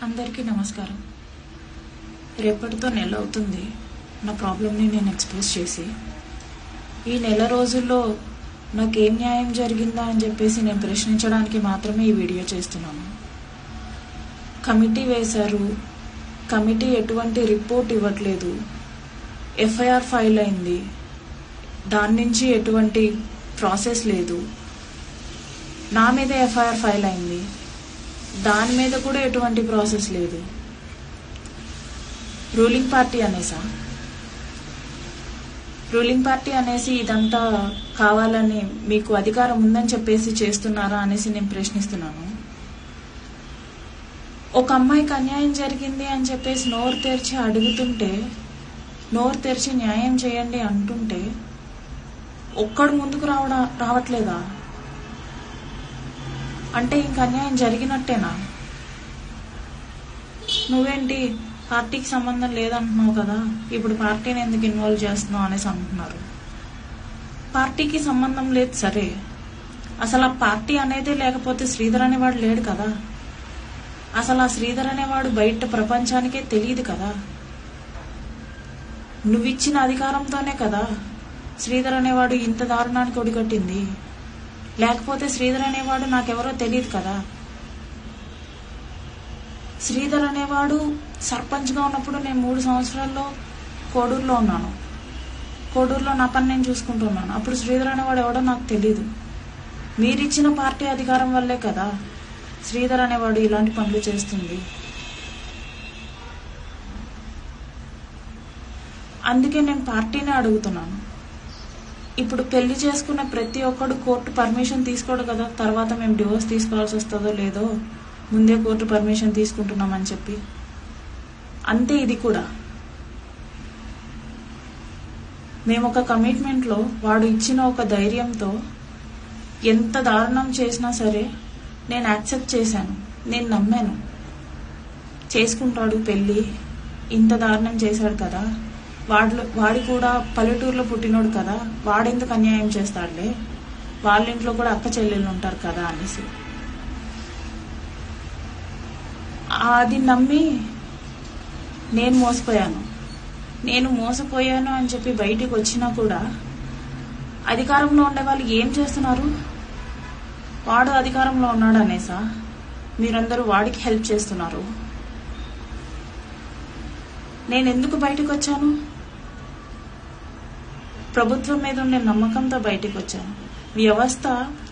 అందరికీ నమస్కారం. రేపటితో నెల అవుతుంది నా ప్రాబ్లమ్ని నేను ఎక్స్పోజ్ చేసి. ఈ నెల రోజుల్లో నాకేం న్యాయం జరిగిందా అని చెప్పేసి నేను ప్రశ్నించడానికి మాత్రమే ఈ వీడియో చేస్తున్నాను. కమిటీ వేశారు, కమిటీ ఎటువంటి రిపోర్ట్ ఇవ్వట్లేదు. ఎఫ్ఐఆర్ ఫైల్ అయింది, దాని నుంచి ఎటువంటి ప్రాసెస్ లేదు. నా మీద ఎఫ్ఐఆర్ ఫైల్ అయింది, దాని మీద కూడా ఎటువంటి ప్రాసెస్ లేదు. రూలింగ్ పార్టీ అనేసి ఇదంతా కావాలని మీకు అధికారం ఉందని చెప్పేసి చేస్తున్నారా అనేసి నేను ప్రశ్నిస్తున్నాను. ఒక అమ్మాయికి అన్యాయం జరిగింది అని చెప్పేసి నోరు తెరిచి అడుగుతుంటే, నోరు తెరిచి న్యాయం చేయండి అంటుంటే ఒక్కడు ముందుకు రావట్లేదా? అంటే ఇంక అన్యాయం జరిగినట్టేనా? నువ్వేంటి పార్టీకి సంబంధం లేదంటున్నావు కదా, ఇప్పుడు పార్టీని ఎందుకు ఇన్వాల్వ్ చేస్తున్నావు అనేసి అంటున్నారు. పార్టీకి సంబంధం లేదు సరే, అసలు ఆ పార్టీ అనేది లేకపోతే శ్రీధర్ అనేవాడు లేడు కదా. అసలు ఆ శ్రీధర్ అనేవాడు బయట ప్రపంచానికే తెలియదు కదా. నువ్విచ్చిన అధికారంతోనే కదా శ్రీధర్ అనేవాడు ఇంత దారుణానికి ఒడిగట్టింది. లేకపోతే శ్రీధర్ అనేవాడు నాకెవరో తెలియదు కదా. శ్రీధర్ అనేవాడు సర్పంచ్గా ఉన్నప్పుడు నేను 3 సంవత్సరాల్లో కోడూరులో ఉన్నాను. కోడూరులో నా పని నేను చూసుకుంటున్నాను. అప్పుడు శ్రీధర్ అనేవాడు ఎవడో నాకు తెలీదు. మీరిచ్చిన పార్టీ అధికారం వల్లే కదా శ్రీధర్ అనేవాడు ఇలాంటి పనులు చేస్తుంది. అందుకే నేను పార్టీనే అడుగుతున్నాను. ఇప్పుడు పెళ్లి చేసుకున్న ప్రతి ఒక్కడు కోర్టు పర్మిషన్ తీసుకోడు కదా, తర్వాత మేము డివోర్స్ తీసుకోవాల్సి వస్తుందో లేదో ముందే కోర్టు పర్మిషన్ తీసుకుంటున్నామని చెప్పి. అంతే ఇది కూడా. మేము ఒక కమిట్మెంట్లో వాడు ఇచ్చిన ఒక ధైర్యంతో ఎంత దారుణం చేసినా సరే నేను యాక్సెప్ట్ చేశాను. నేను నమ్మాను, చేసుకుంటాడు పెళ్ళి, ఇంత దారుణం చేశాడు కదా, వాడి కూడా పల్లెటూరులో పుట్టినోడు కదా, వాడెందుకు అన్యాయం చేస్తాడులే, వాళ్ళ ఇంట్లో కూడా అక్క చెల్లెళ్ళు ఉంటారు కదా అనేసి. అది నమ్మి నేను మోసపోయాను అని చెప్పి బయటికి వచ్చినా కూడా అధికారంలో ఉండే వాళ్ళు ఏం చేస్తున్నారు? వాడు అధికారంలో ఉన్నాడు అనేసా మీరందరూ వాడికి హెల్ప్ చేస్తున్నారు. నేను ఎందుకు బయటకు వచ్చాను? ప్రభుత్వం మీద ఉండే నమ్మకంతో బయటకు వచ్చాను. వ్యవస్థ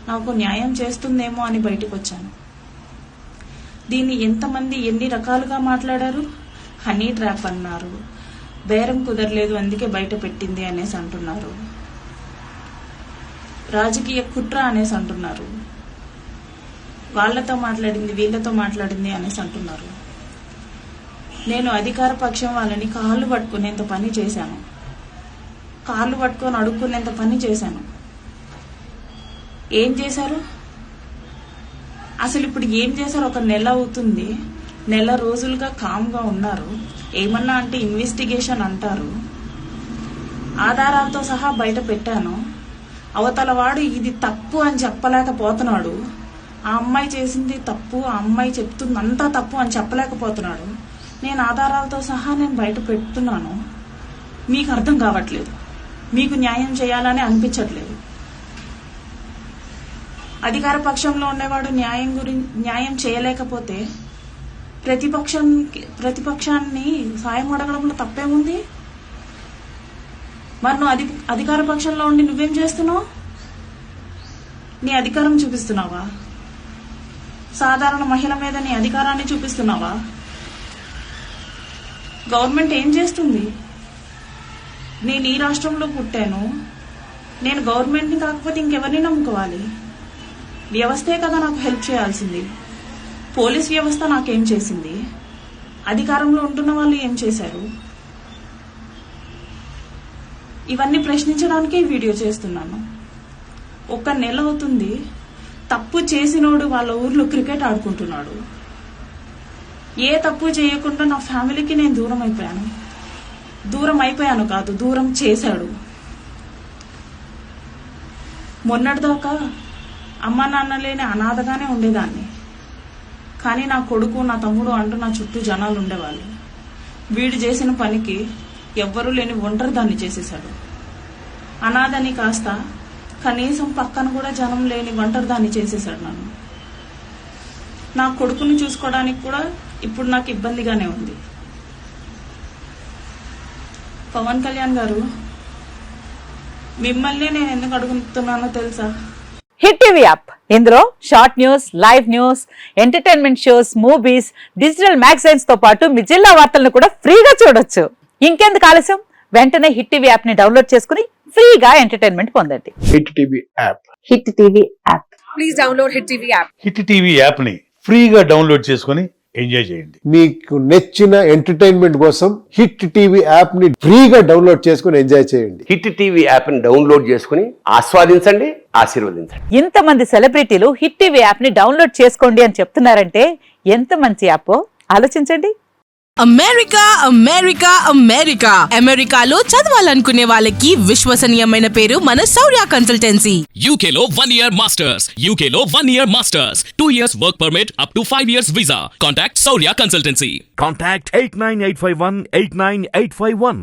నాకు న్యాయం చేస్తుందేమో అని బయటకు వచ్చాను. దీన్ని ఎంతమంది ఎన్ని రకాలుగా మాట్లాడారు. హనీ ట్రాప్ అన్నారు, బేరం కుదరలేదు అందుకే బయట పెట్టింది అనేసి అంటున్నారు, రాజకీయ కుట్ర అనేసి అంటున్నారు, వాళ్లతో మాట్లాడింది వీళ్లతో మాట్లాడింది అనేసి అంటున్నారు. నేను అధికార పక్షం వాళ్ళని కాళ్ళు పట్టుకునేంత పని చేశాను, కాళ్ళు పట్టుకొని అడుక్కునేంత పని చేశాను. ఏం చేశారు? అసలు ఇప్పుడు ఏం చేశారు? ఒక నెల అవుతుంది, నెల రోజులుగా కామ్గా ఉన్నారు. ఏమన్నా అంటే ఇన్వెస్టిగేషన్ అంటారు. ఆధారాలతో సహా బయట పెట్టాను. అవతల వాడు ఇది తప్పు అని చెప్పలేకపోతున్నాడు. ఆ అమ్మాయి చేసింది తప్పు, ఆ అమ్మాయి చెప్తుంది అంతా తప్పు అని చెప్పలేకపోతున్నాడు. నేను ఆధారాలతో సహా నేను బయట పెడుతున్నాను. మీకు అర్థం కావట్లేదు, మీకు న్యాయం చేయాలని అనిపించట్లేదు. అధికార పక్షంలో ఉండేవాడు న్యాయం చేయలేకపోతే ప్రతిపక్షాన్ని సాయం అడగడంలో తప్పేముంది? మరి నువ్వు అధికార పక్షంలో ఉండి నువ్వేం చేస్తున్నావు? నీ అధికారం చూపిస్తున్నావా? సాధారణ మహిళ మీద నీ అధికారాన్ని చూపిస్తున్నావా? గవర్నమెంట్ ఏం చేస్తుంది? నేను ఈ రాష్ట్రంలో పుట్టాను, నేను గవర్నమెంట్ని కాకపోతే ఇంకెవరిని నమ్ముకోవాలి? వ్యవస్థే కదా నాకు హెల్ప్ చేయాల్సింది. పోలీస్ వ్యవస్థ నాకేం చేసింది? అధికారంలో ఉంటున్న వాళ్ళు ఏం చేశారు? ఇవన్నీ ప్రశ్నించడానికే వీడియో చేస్తున్నాను. ఒక నెల అవుతుంది, తప్పు చేసినోడు వాళ్ళ ఊర్లో క్రికెట్ ఆడుకుంటున్నాడు. ఏ తప్పు చేయకుండా నా ఫ్యామిలీకి నేను దూరం అయిపోయాను కాదు, దూరం చేశాడు. మొన్నటిదాకా అమ్మ నాన్న లేని అనాథగానే ఉండేదాన్ని. కానీ నా కొడుకు నా తమ్ముడు అంటూ నా చుట్టూ జనాలు ఉండేవాళ్ళు. వీడు చేసిన పనికి ఎవ్వరూ లేని ఒంటరి దాన్ని చేసేశాడు. అనాథని కాస్త కనీసం పక్కన కూడా జనం లేని ఒంటరి దాన్ని చేసేశాడు నన్ను. నా కొడుకుని చూసుకోవడానికి కూడా ఇప్పుడు నాకు ఇబ్బందిగానే ఉంది. పవన్ కళ్యాణ్ గారు, మిమ్మల్ని నేను ఎందుకు అడుగుతున్నానో తెలుసా? హిట్ టీవీ యాప్, ఇందులో short news, live news, entertainment shows, movies, digital magazines తో పాటు మీ జిల్లా వార్తలను కూడా ఫ్రీగా చూడొచ్చు. ఇంకెందుకు ఆలస్యం, వెంటనే హిట్ టీవీ యాప్ ని డౌన్లోడ్ చేసుకుని ఫ్రీగా ఎంటర్టైన్మెంట్ పొందండి. Hit TV app. Hit TV app. Please download hit TV app. Hit TV app ని ఫ్రీగా డౌన్లోడ్ చేసుకుని ఎంజాయ్ చేయండి. మీకు నచ్చిన ఎంటర్టైన్మెంట్ కోసం హిట్ టీవీ యాప్ ని ఫ్రీగా డౌన్లోడ్ చేసుకుని ఎంజాయ్ చేయండి. హిట్ టీవీ యాప్ ని డౌన్లోడ్ చేసుకుని ఆస్వాదించండి, ఆశీర్వదించండి. ఇంతమంది సెలబ్రిటీలు హిట్ టీవీ యాప్ ని డౌన్లోడ్ చేసుకోండి అని చెప్తున్నారంటే ఎంత మంచి యాప్ ఆలోచించండి. అమెరికా అమెరికా అమెరికా అమెరికాలో చదవాలనుకునే వాళ్ళకి విశ్వసనీయమైన పేరు మన శౌర్య కన్సల్టెన్సీ. UK లో 1 year masters, UK లో 1 year masters, 2 years work permit up to 5 years visa. Contact Saurya Consultancy. Contact 89851 89851.